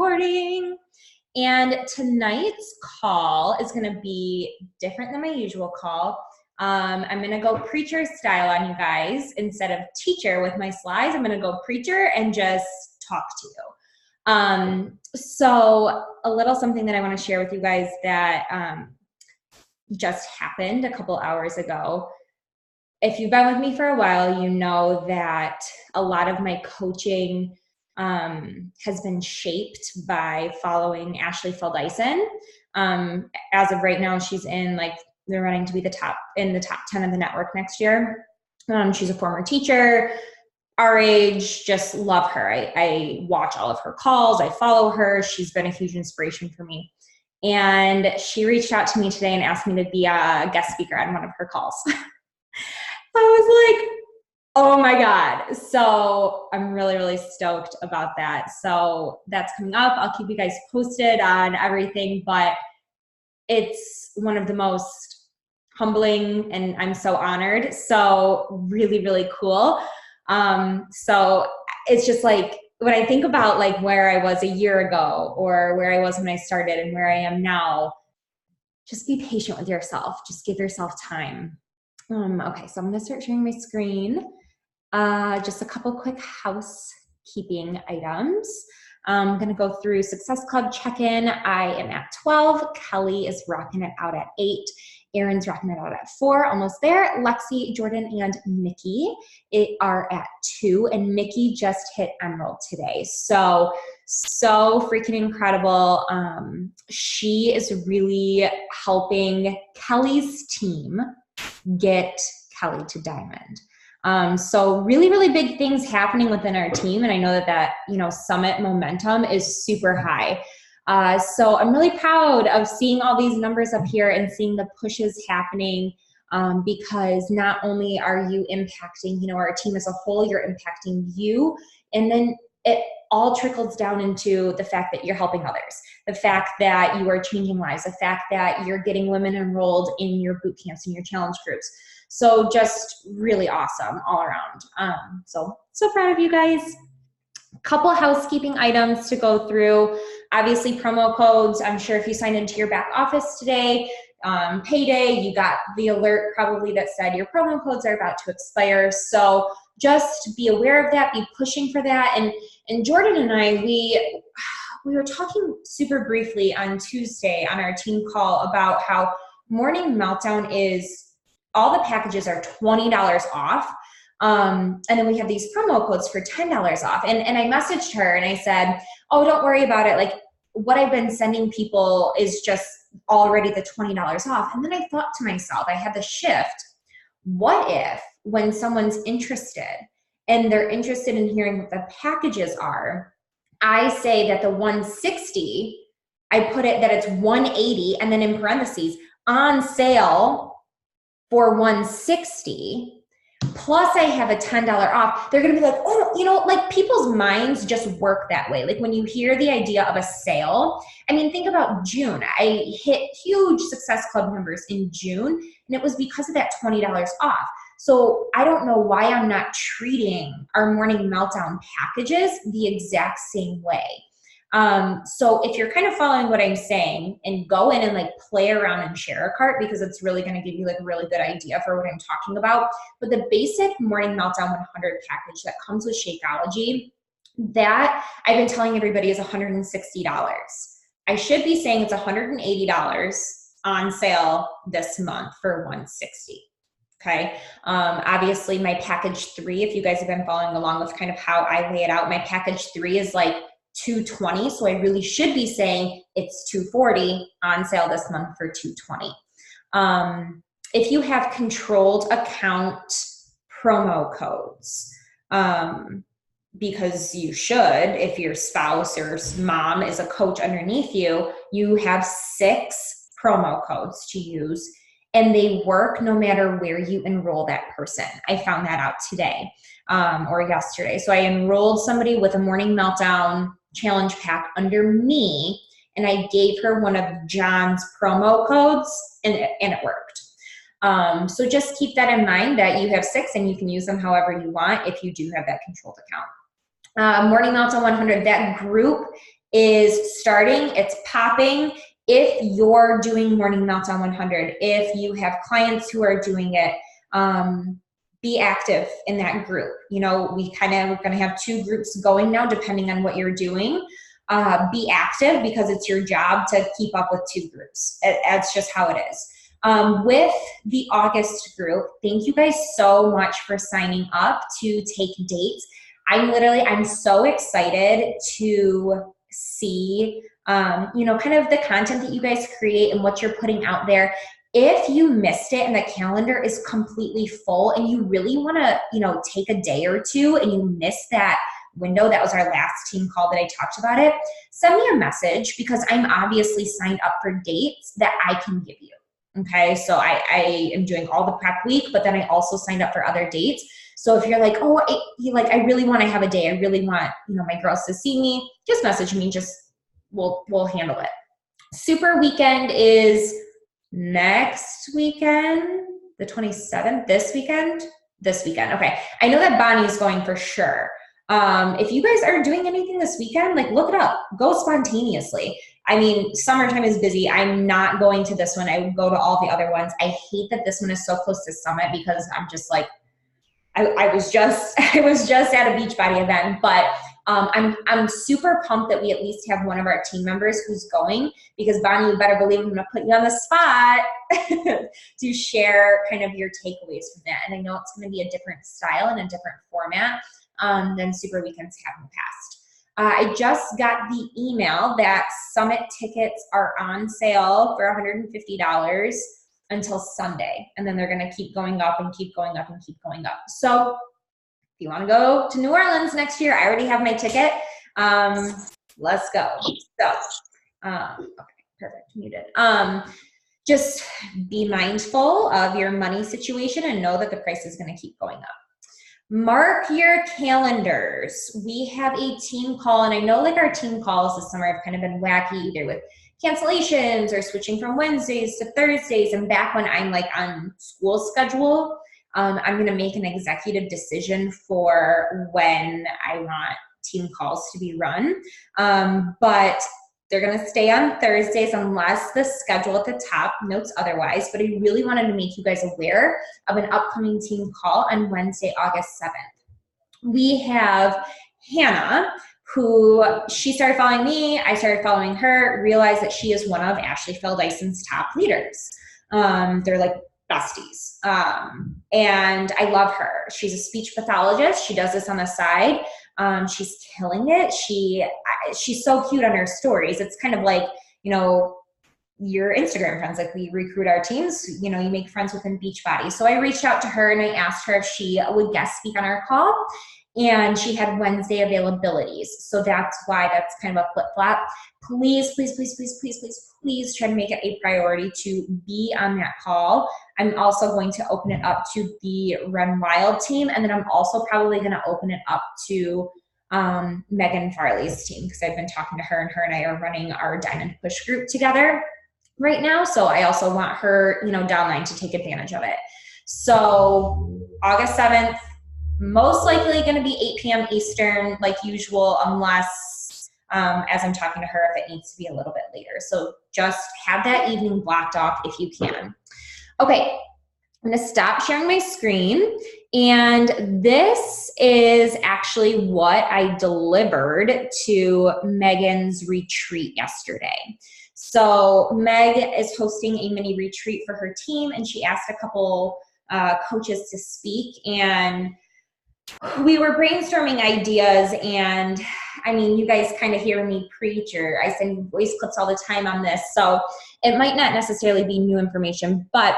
recording. And tonight's call is going to be different than my usual call. I'm going to go preacher style on you guys. Instead of teacher with my slides, I'm going to go preacher and just talk to you. So a little something that I want to share with you guys that just happened a couple hours ago. If you've been with me for a while, you know that a lot of my coaching has been shaped by following Ashley Feldison. As of right now, she's in they're running to be the top 10 of the network next year. She's a former teacher, our age, just love her. I watch all of her calls. I follow her. She's been a huge inspiration for me. And she reached out to me today and asked me to be a guest speaker on one of her calls. I was like, oh my God. So I'm really, really stoked about that. So that's coming up. I'll keep you guys posted on everything, but it's one of the most humbling and I'm so honored. So really, really cool. So it's just like, when I think about where I was a year ago or where I was when I started and where I am now, just be patient with yourself. Just give yourself time. Okay, so I'm gonna start sharing my screen. Just a couple quick housekeeping items. I'm gonna go through Success Club check-in. I am at 12. Kelly is rocking it out at 8. Erin's rocking it out at 4, almost there. Lexi, Jordan, and Nikki are at 2, and Nikki just hit Emerald today. So freaking incredible. She is really helping Kelly's team get Kelly to Diamond. So really, really big things happening within our team. And I know that summit momentum is super high. So I'm really proud of seeing all these numbers up here and seeing the pushes happening, because not only are you impacting, our team as a whole, you're impacting you, and then it all trickles down into the fact that you're helping others, the fact that you are changing lives, the fact that you're getting women enrolled in your boot camps and your challenge groups. So just really awesome all around. So proud of you guys. Couple housekeeping items to go through. Obviously promo codes. I'm sure if you signed into your back office today, payday, you got the alert probably that said your promo codes are about to expire. So just be aware of that, be pushing for that. And Jordan and I, we were talking super briefly on Tuesday on our team call about how Morning Meltdown is, all the packages are $20 off. And then we have these promo codes for $10 off. And I messaged her and I said, oh, don't worry about it. What I've been sending people is just already the $20 off. And then I thought to myself, I had the shift. What if when someone's interested and they're interested in hearing what the packages are, I say that the 160, I put it that it's 180 and then in parentheses on sale for 160. Plus I have a $10 off. They're going to be like, oh, people's minds just work that way. When you hear the idea of a sale, think about June. I hit huge Success Club numbers in June, and it was because of that $20 off. So I don't know why I'm not treating our Morning Meltdown packages the exact same way. So if you're kind of following what I'm saying, and go in and play around and share a cart, because it's really going to give you a really good idea for what I'm talking about. But the basic Morning Meltdown 100 package that comes with Shakeology, that I've been telling everybody is $160. I should be saying it's $180 on sale this month for $160. Okay. Obviously my package 3, if you guys have been following along with kind of how I lay it out, my package 3 is $220. So I really should be saying it's $240 on sale this month for $220. If you have controlled account promo codes, because you should, if your spouse or mom is a coach underneath you, you have 6 promo codes to use, and they work no matter where you enroll that person. I found that out today or yesterday. So I enrolled somebody with a Morning Meltdown challenge pack under me, and I gave her one of John's promo codes, and it worked. So just keep that in mind that you have 6 and you can use them however you want if you do have that controlled account. Morning Meltdown 100, that group is starting. It's popping. If you're doing Morning Meltdown 100, if you have clients who are doing it, be active in that group. You know, we're going to have 2 groups going now, depending on what you're doing. Be active because it's your job to keep up with 2 groups. That's just how it is. With the August group, thank you guys so much for signing up to take dates. I'm so excited to see, you know, kind of the content that you guys create and what you're putting out there. If you missed it and the calendar is completely full and you really want to, you know, take a day or 2 and you missed that window, that was our last team call that I talked about it, send me a message because I'm obviously signed up for dates that I can give you. Okay, so I am doing all the prep week, but then I also signed up for other dates. So if you're like, oh, I really want to have a day, I really want, you know, my girls to see me, just message me, we'll handle it. Super weekend is next weekend, the 27th, this weekend. Okay, I know that Bonnie's going for sure. If you guys are doing anything this weekend, like look it up, go spontaneously. I mean, summertime is busy. I'm not going to this one. I would go to all the other ones. I hate that this one is so close to Summit because I'm just like, I was just at a Beachbody event, but I'm super pumped that we at least have one of our team members who's going, because Bonnie, you better believe I'm going to put you on the spot to share kind of your takeaways from that. And I know it's going to be a different style and a different format than Super Weekends have in the past. I just got the email that Summit tickets are on sale for $150 until Sunday. And then they're going to keep going up and keep going up and keep going up. So if you want to go to New Orleans next year, I already have my ticket. Let's go. So, okay, perfect, muted. Just be mindful of your money situation and know that the price is going to keep going up. Mark your calendars. We have a team call, and I know like our team calls this summer have kind of been wacky, either with cancellations or switching from Wednesdays to Thursdays. And back when I'm like on school schedule, I'm going to make an executive decision for when I want team calls to be run. But they're going to stay on Thursdays unless the schedule at the top notes otherwise. But I really wanted to make you guys aware of an upcoming team call on Wednesday, August 7th. We have Hannah, who she started following me. I started following her, realized that she is one of Ashley Phil Dyson's top leaders. They're like besties. And I love her. She's a speech pathologist. She does this on the side. She's killing it. She's so cute on her stories. It's kind of like, you know, your Instagram friends, like we recruit our teams, you know, you make friends within Beachbody. So I reached out to her and I asked her if she would guest speak on our call, and she had Wednesday availabilities. So that's why that's kind of a flip-flop. Please, please, please, please, please, please, please try to make it a priority to be on that call. I'm also going to open it up to the Run Wild team, and then I'm also probably going to open it up to Megan Farley's team, because I've been talking to her, and her and I are running our Diamond Push group together right now. So I also want her, you know, downline to take advantage of it. So August 7th, most likely going to be 8 p.m. Eastern, like usual, unless, as I'm talking to her, if it needs to be a little bit later. So just have that evening blocked off if you can. Okay, I'm going to stop sharing my screen. And this is actually what I delivered to Megan's retreat yesterday. So Meg is hosting a mini retreat for her team, and she asked a couple coaches to speak, and we were brainstorming ideas. And I mean, you guys kind of hear me preach, or I send voice clips all the time on this, so it might not necessarily be new information, but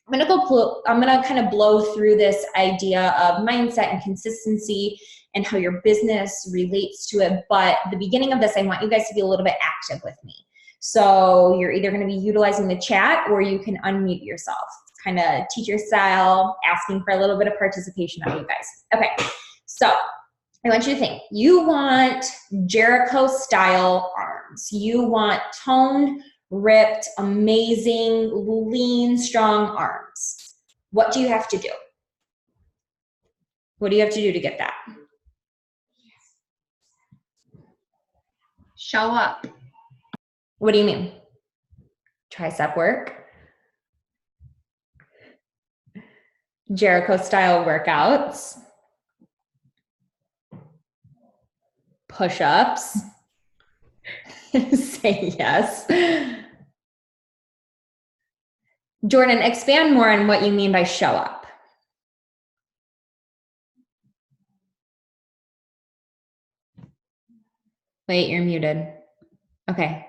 I'm gonna kind of blow through this idea of mindset and consistency and how your business relates to it. But the beginning of this, I want you guys to be a little bit active with me. So you're either gonna be utilizing the chat, or you can unmute yourself. Kind of teacher style, asking for a little bit of participation out of you guys. Okay, so I want you to think. You want Jericho style arms. You want toned, ripped, amazing, lean, strong arms. What do you have to do? What do you have to do to get that? Show up. What do you mean? Tricep work? Jericho style workouts? Push-ups? Say yes. Jordan, expand more on what you mean by show up. Wait, you're muted. Okay,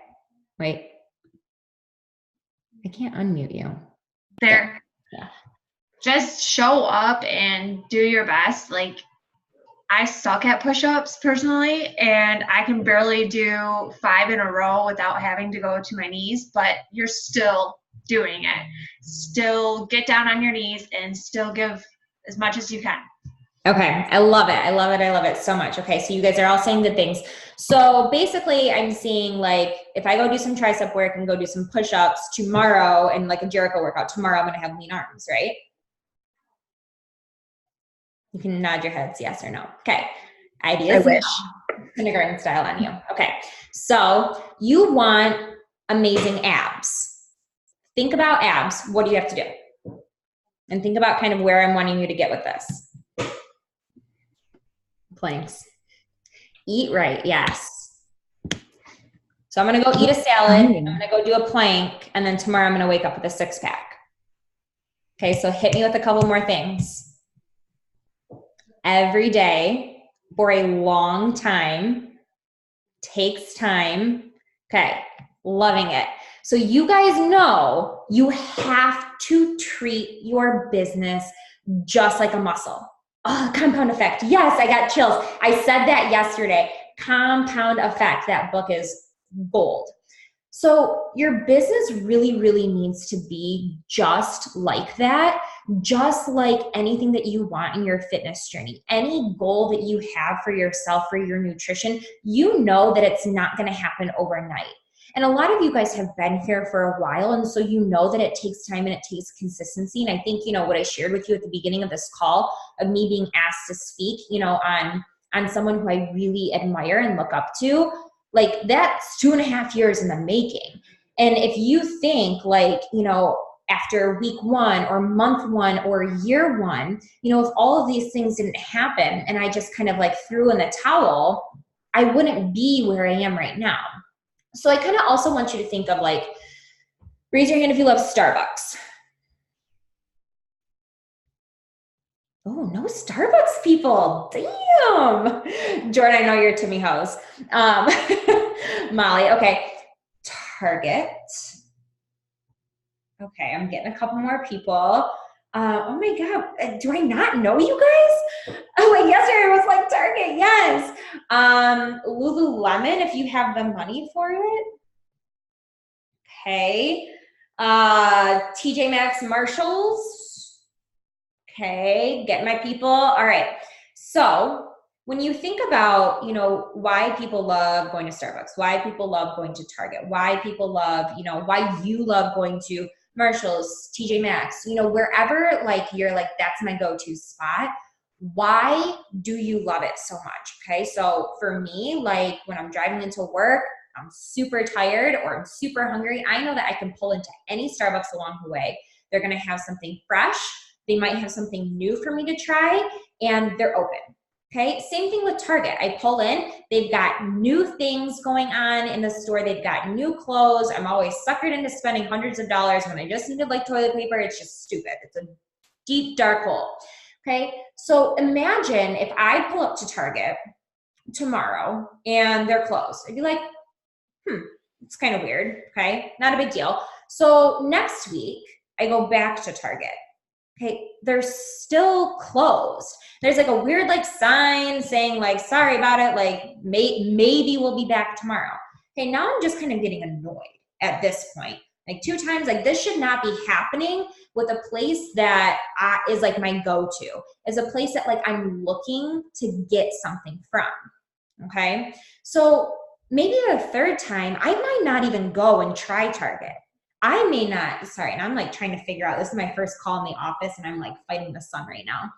wait. I can't unmute you. There. Yeah. Just show up and do your best. Like, I suck at push-ups personally, and I can barely do 5 in a row without having to go to my knees, but you're still doing it. Still get down on your knees and still give as much as you can. Okay, I love it. I love it. I love it so much. Okay, so you guys are all saying good things. So basically I'm seeing like, if I go do some tricep work and go do some push-ups tomorrow and like a Jericho workout, tomorrow I'm going to have lean arms, right? You can nod your heads, yes or no. Okay, ideas. I wish. Kindergarten style on you. Okay, so you want amazing abs. Think about abs. What do you have to do? And think about kind of where I'm wanting you to get with this. Planks. Eat right, yes. So I'm going to go eat a salad. I'm going to go do a plank. And then tomorrow I'm going to wake up with a 6-pack. Okay, so hit me with a couple more things. Every day for a long time takes time. Okay, loving it. So you guys know you have to treat your business just like a muscle. Oh, compound effect. Yes, I got chills. I said that yesterday. Compound effect. That book is gold. So your business really, really needs to be just like that, just like anything that you want in your fitness journey. Any goal that you have for yourself, for your nutrition, you know that it's not going to happen overnight. And a lot of you guys have been here for a while, and so you know that it takes time and it takes consistency. And I think, you know, what I shared with you at the beginning of this call of me being asked to speak, you know, on someone who I really admire and look up to, like that's 2.5 years in the making. And if you think like, you know, after week 1 or month 1 or year 1, you know, if all of these things didn't happen and I just kind of like threw in the towel, I wouldn't be where I am right now. So I kind of also want you to think of like, raise your hand if you love Starbucks. Oh, no Starbucks people. Damn. Jordan, I know you're Timmy Hose. Molly, okay. Target. Okay, I'm getting a couple more people. Oh my God, do I not know you guys? Oh, like yesterday was like Target, yes. Lululemon, if you have the money for it. Okay. TJ Maxx, Marshalls. Okay, get my people. All right. So when you think about, you know, why people love going to Starbucks, why people love going to Target, why people love, you know, why you love going to Marshalls, TJ Maxx, you know, wherever like you're like, that's my go-to spot. Why do you love it so much? Okay. So for me, like when I'm driving into work, I'm super tired or I'm super hungry, I know that I can pull into any Starbucks along the way. They're going to have something fresh. They might have something new for me to try, and they're open. Okay, same thing with Target. I pull in, they've got new things going on in the store. They've got new clothes. I'm always suckered into spending hundreds of dollars when I just needed like toilet paper. It's just stupid. It's a deep, dark hole. Okay, so imagine if I pull up to Target tomorrow and they're closed. I'd be like, it's kind of weird. Okay, not a big deal. So next week, I go back to Target. Okay, they're still closed. There's like a weird like sign saying like, sorry about it, like maybe we'll be back tomorrow. Okay, now I'm just kind of getting annoyed at this point. Like 2 times, like this should not be happening with a place that is like my go-to, is a place that like I'm looking to get something from, okay? So maybe the 3rd time, I might not even go and try Target. I may not, sorry, and I'm like trying to figure out, this is my first call in the office and I'm like fighting the sun right now.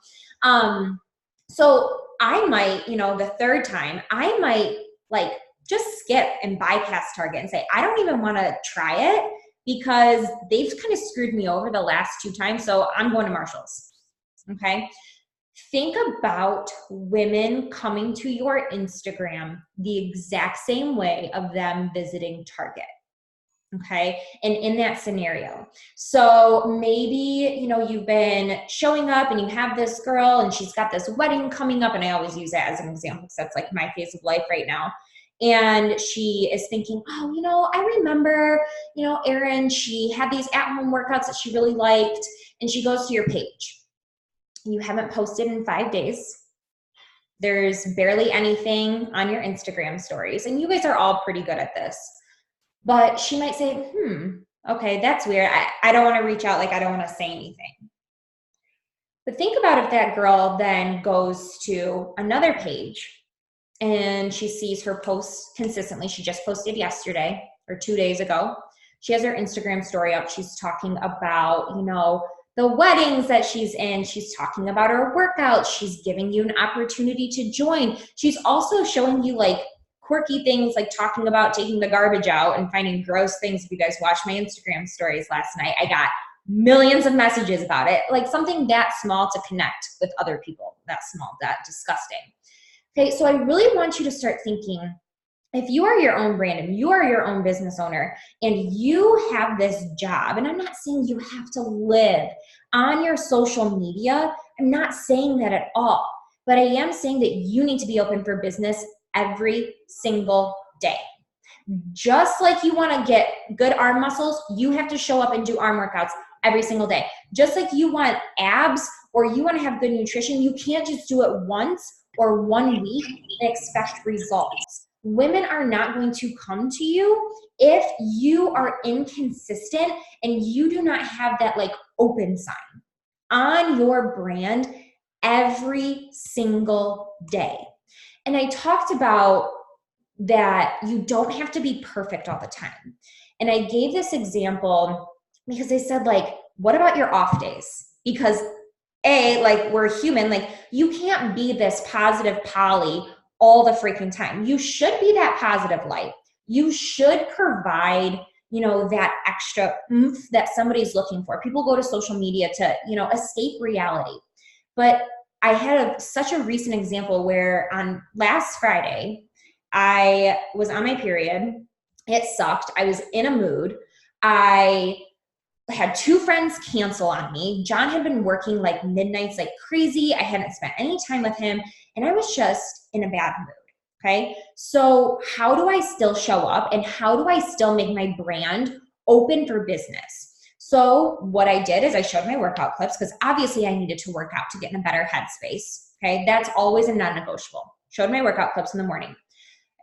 So I might, you know, the 3rd time, I might like just skip and bypass Target and say, I don't even want to try it because they've kind of screwed me over the last 2 times. So I'm going to Marshall's. Okay. Think about women coming to your Instagram the exact same way of them visiting Target. Okay. And in that scenario, so maybe, you've been showing up and you have this girl and she's got this wedding coming up. And I always use that as an example because that's like my phase of life right now. And she is thinking, oh, I remember, Erin, she had these at-home workouts that she really liked. And she goes to your page. You haven't posted in 5 days. There's barely anything on your Instagram stories. And you guys are all pretty good at this. But she might say, okay, that's weird. I don't want to reach out. Like, I don't want to say anything. But think about if that girl then goes to another page and she sees her posts consistently. She just posted yesterday or 2 days ago. She has her Instagram story up. She's talking about, the weddings that she's in. She's talking about her workouts. She's giving you an opportunity to join. She's also showing you like quirky things, like talking about taking the garbage out and finding gross things. If you guys watched my Instagram stories last night, I got millions of messages about it. Like something that small to connect with other people, that small, that disgusting. Okay, so I really want you to start thinking, if you are your own brand and you are your own business owner and you have this job, and I'm not saying you have to live on your social media, I'm not saying that at all, but I am saying that you need to be open for business every single day. Just like you want to get good arm muscles, you have to show up and do arm workouts every single day. Just like you want abs or you want to have good nutrition, you can't just do it once or 1 week and expect results. Women are not going to come to you if you are inconsistent and you do not have that like open sign on your brand every single day. And I talked about that you don't have to be perfect all the time. And I gave this example because I said, like, what about your off days? Because like we're human, like you can't be this positive Polly all the freaking time. You should be that positive light. You should provide, that extra oomph that somebody's looking for. People go to social media to, escape reality. But I had such a recent example where on last Friday, I was on my period. It sucked. I was in a mood. I had 2 friends cancel on me. John had been working like midnights like crazy. I hadn't spent any time with him and I was just in a bad mood. Okay. So how do I still show up and how do I still make my brand open for business? So what I did is I showed my workout clips because obviously I needed to work out to get in a better headspace. Okay. That's always a non-negotiable. Showed my workout clips in the morning.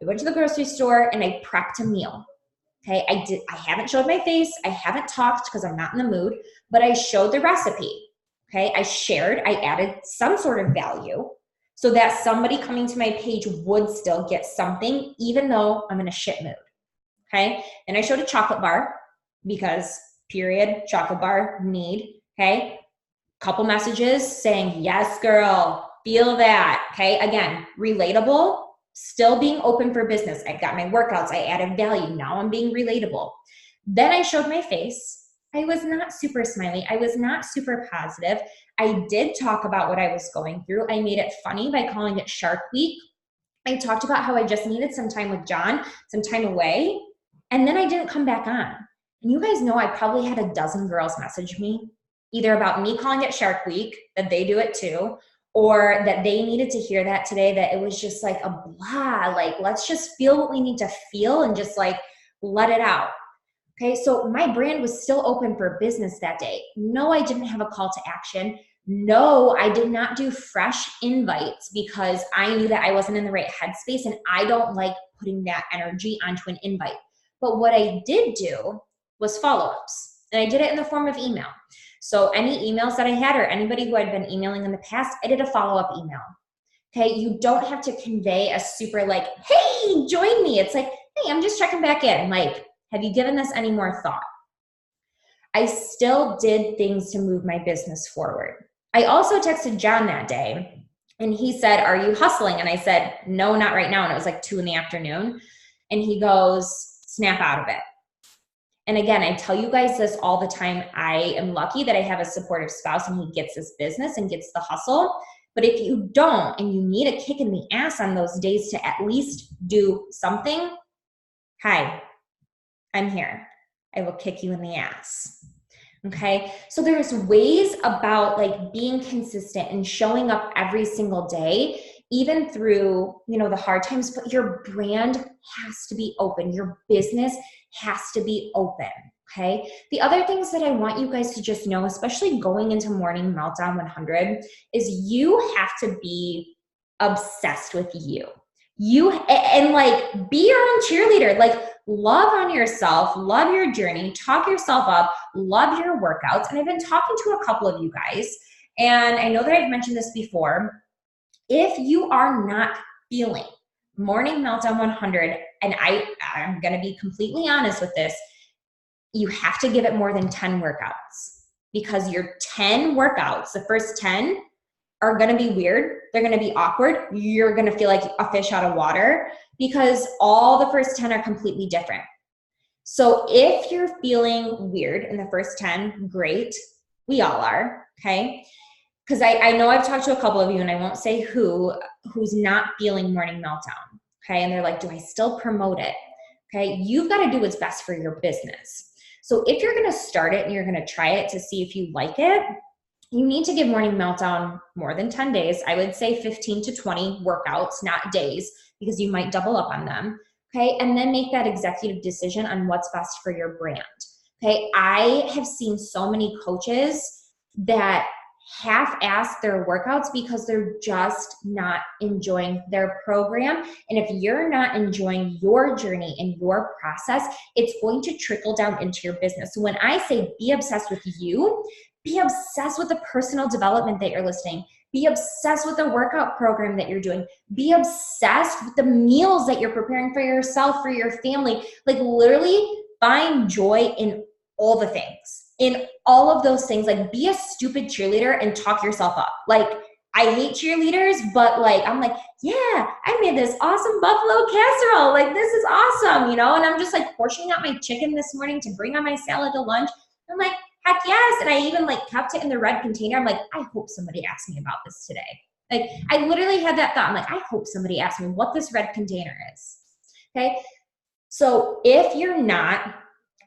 I went to the grocery store and I prepped a meal. Okay, I haven't showed my face. I haven't talked because I'm not in the mood, but I showed the recipe. Okay, I added some sort of value so that somebody coming to my page would still get something even though I'm in a shit mood. Okay, and I showed a chocolate bar because period, chocolate bar, need. Okay, couple messages saying, yes, girl, feel that. Okay, again, relatable. Still being open for business. I've got my workouts. I added value. Now I'm being relatable. Then I showed my face. I was not super smiley. I was not super positive. I did talk about what I was going through. I made it funny by calling it Shark Week. I talked about how I just needed some time with John, some time away. And then I didn't come back on. And you guys know I probably had 12 girls message me, either about me calling it Shark Week, that they do it too, or that they needed to hear that today, that it was just like a blah, like let's just feel what we need to feel and just like let it out. Okay, so my brand was still open for business that day. No, I didn't have a call to action. No, I did not do fresh invites because I knew that I wasn't in the right headspace and I don't like putting that energy onto an invite. But what I did do was follow-ups, and I did it in the form of email. So any emails that I had or anybody who I'd been emailing in the past, I did a follow-up email. Okay, you don't have to convey a super like, hey, join me. It's like, hey, I'm just checking back in. Like, have you given this any more thought? I still did things to move my business forward. I also texted John that day and he said, are you hustling? And I said, no, not right now. And it was like 2 p.m. And he goes, snap out of it. And again, I tell you guys this all the time. I am lucky that I have a supportive spouse and he gets this business and gets the hustle. But if you don't and you need a kick in the ass on those days to at least do something, hi, I'm here. I will kick you in the ass. Okay. So there's ways about like being consistent and showing up every single day, even through, the hard times, but your brand has to be open. Your business has to be open. Okay. The other things that I want you guys to just know, especially going into Morning Meltdown 100, is you have to be obsessed with you. And like be your own cheerleader. Like love on yourself, love your journey, talk yourself up, love your workouts. And I've been talking to a couple of you guys, and I know that I've mentioned this before. If you are not feeling Morning Meltdown 100, and I'm going to be completely honest with this, you have to give it more than 10 workouts, because your 10 workouts, the first 10 are going to be weird. They're going to be awkward. You're going to feel like a fish out of water, because all the first 10 are completely different. So if you're feeling weird in the first 10, great. We all are. Okay. Because I know I've talked to a couple of you, and I won't say who's not feeling Morning Meltdown. Okay. And they're like, do I still promote it? Okay. You've got to do what's best for your business. So if you're going to start it and you're going to try it to see if you like it, you need to give Morning Meltdown more than 10 days. I would say 15 to 20 workouts, not days, because you might double up on them. Okay. And then make that executive decision on what's best for your brand. Okay. I have seen so many coaches that half-ass their workouts because they're just not enjoying their program. And if you're not enjoying your journey and your process, it's going to trickle down into your business. So when I say be obsessed with you, be obsessed with the personal development that you're listening. Be obsessed with the workout program that you're doing. Be obsessed with the meals that you're preparing for yourself, for your family. Like literally find joy in all the things. In all of those things, like be a stupid cheerleader and talk yourself up. Like I hate cheerleaders, but like, I'm like, yeah, I made this awesome buffalo casserole. Like this is awesome, And I'm just like portioning out my chicken this morning to bring on my salad to lunch. I'm like, heck yes. And I even like kept it in the red container. I'm like, I hope somebody asks me about this today. Like I literally had that thought. I'm like, I hope somebody asks me what this red container is. Okay. So if you're not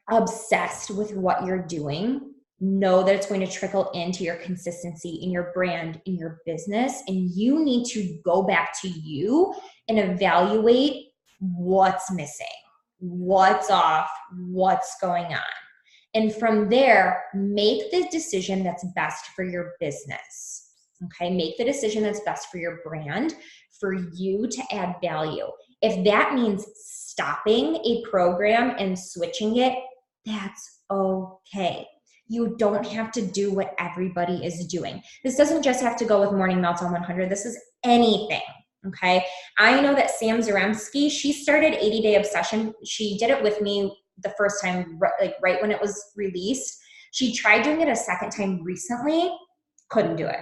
obsessed with what you're doing, know that it's going to trickle into your consistency in your brand, in your business, and you need to go back to you and evaluate what's missing, what's off, what's going on. And from there, make the decision that's best for your business. Okay, make the decision that's best for your brand, for you to add value. If that means stopping a program and switching it, that's okay. You don't have to do what everybody is doing. This doesn't just have to go with Morning Meltdown 100. This is anything, okay? I know that Sam Zaremski, she started 80-Day Obsession. She did it with me the first time, like right when it was released. She tried doing it a second time recently, couldn't do it,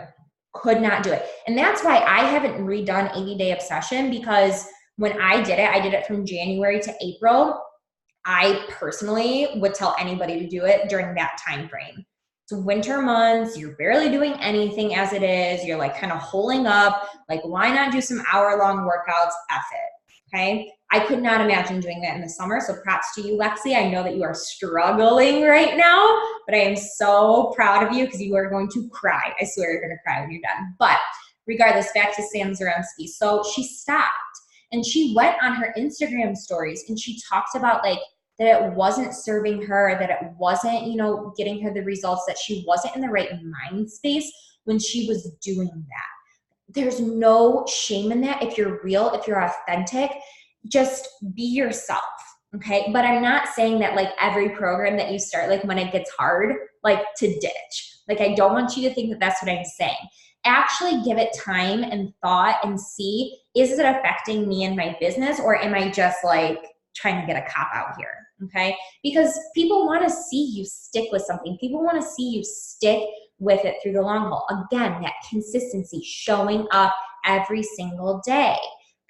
could not do it. And that's why I haven't redone 80-Day Obsession, because when I did it from January to April. I personally would tell anybody to do it during that time frame. It's winter months, you're barely doing anything as it is, you're like kind of holding up, like why not do some hour-long workouts? F it, okay? I could not imagine doing that in the summer, so props to you, Lexi. I know that you are struggling right now, but I am so proud of you because you are going to cry. I swear you're going to cry when you're done. But regardless, back to Sam Zaremski. So she stopped and she went on her Instagram stories and she talked about like that it wasn't serving her, that it wasn't, getting her the results, that she wasn't in the right mind space when she was doing that. There's no shame in that. If you're real, if you're authentic, just be yourself, okay? But I'm not saying that like every program that you start, like when it gets hard, like to ditch. Like I don't want you to think that that's what I'm saying. Actually give it time and thought and see, is it affecting me and my business, or am I just like trying to get a cop out here? Okay. Because people want to see you stick with something. People want to see you stick with it through the long haul. Again, that consistency, showing up every single day.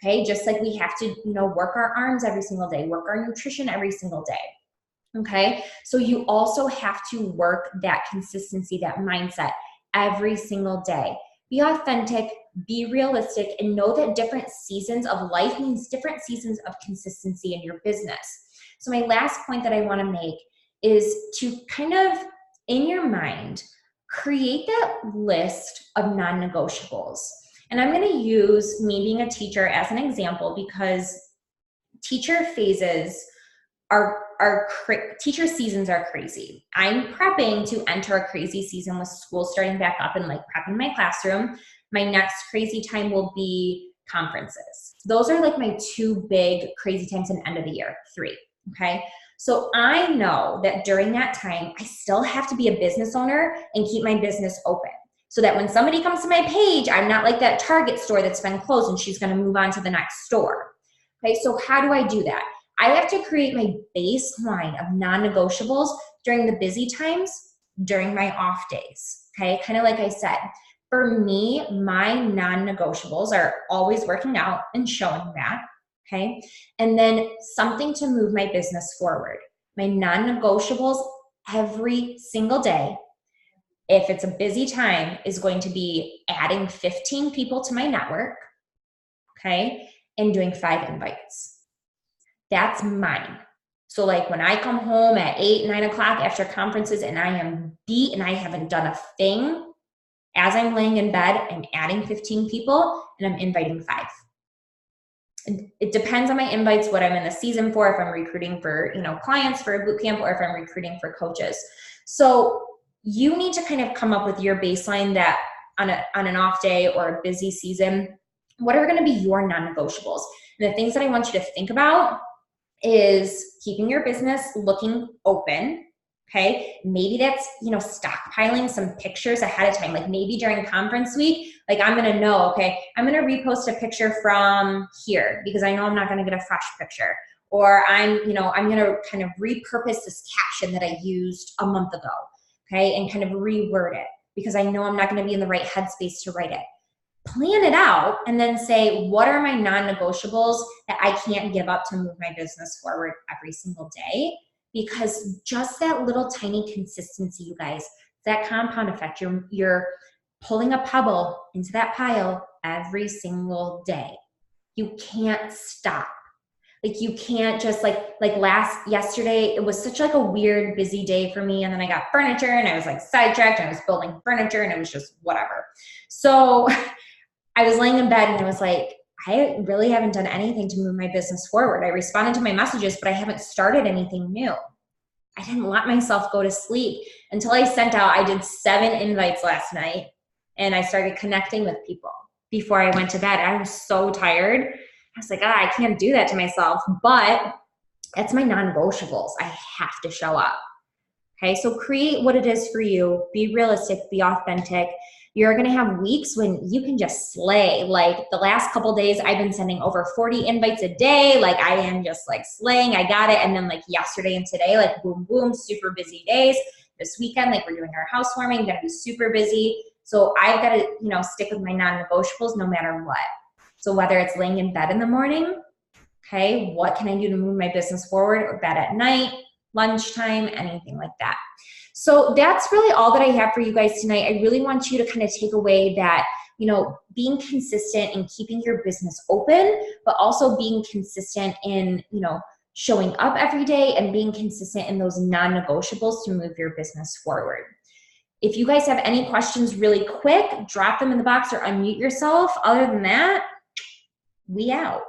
Okay, just like we have to, work our arms every single day, work our nutrition every single day. Okay, so you also have to work that consistency, that mindset every single day. Be authentic, be realistic, and know that different seasons of life means different seasons of consistency in your business. So my last point that I want to make is to kind of, in your mind, create that list of non-negotiables. And I'm going to use me being a teacher as an example, because teacher phases teacher seasons are crazy. I'm prepping to enter a crazy season with school starting back up and like prepping my classroom. My next crazy time will be conferences. Those are like my two big crazy times in end of the year, 3. Okay. So I know that during that time, I still have to be a business owner and keep my business open, so that when somebody comes to my page, I'm not like that Target store that's been closed and she's going to move on to the next store. Okay. So how do I do that? I have to create my baseline of non-negotiables during the busy times, during my off days. Okay. Kind of like I said, for me, my non-negotiables are always working out and showing that. Okay. And then something to move my business forward. My non-negotiables every single day, if it's a busy time, is going to be adding 15 people to my network. Okay. And doing 5 invites. That's mine. So like when I come home at 8, 9 o'clock after conferences and I am beat and I haven't done a thing, as I'm laying in bed, I'm adding 15 people and I'm inviting 5. And it depends on my invites, what I'm in the season for, if I'm recruiting for, clients for a boot camp, or if I'm recruiting for coaches. So you need to kind of come up with your baseline that on an off day or a busy season, what are going to be your non-negotiables? And the things that I want you to think about is keeping your business looking open. Okay. Maybe that's, stockpiling some pictures ahead of time. Like maybe during conference week, like I'm going to know, okay, I'm going to repost a picture from here because I know I'm not going to get a fresh picture. Or I'm going to kind of repurpose this caption that I used a month ago. Okay. And kind of reword it because I know I'm not going to be in the right headspace to write it. Plan it out and then say, what are my non-negotiables that I can't give up to move my business forward every single day? Because just that little tiny consistency, you guys, that compound effect, you're pulling a pebble into that pile every single day. You can't stop. Like you can't just yesterday, it was such like a weird, busy day for me. And then I got furniture and I was like sidetracked and I was building furniture and it was just whatever. So I was laying in bed and I was like, I really haven't done anything to move my business forward. I responded to my messages, but I haven't started anything new. I didn't let myself go to sleep until I did 7 invites last night and I started connecting with people before I went to bed. I was so tired. I was like, I can't do that to myself, but that's my non-negotiables. I have to show up. Okay, so create what it is for you. Be realistic, be authentic. You're going to have weeks when you can just slay. Like the last couple days, I've been sending over 40 invites a day. Like I am just like slaying. I got it. And then like yesterday and today, like boom, boom, super busy days. This weekend, like we're doing our housewarming, going to be super busy. So I've got to, stick with my non-negotiables no matter what. So whether it's laying in bed in the morning, okay, what can I do to move my business forward, or bed at night, lunchtime, anything like that. So that's really all that I have for you guys tonight. I really want you to kind of take away that, being consistent in keeping your business open, but also being consistent in, showing up every day and being consistent in those non-negotiables to move your business forward. If you guys have any questions really quick, drop them in the box or unmute yourself. Other than that, we out.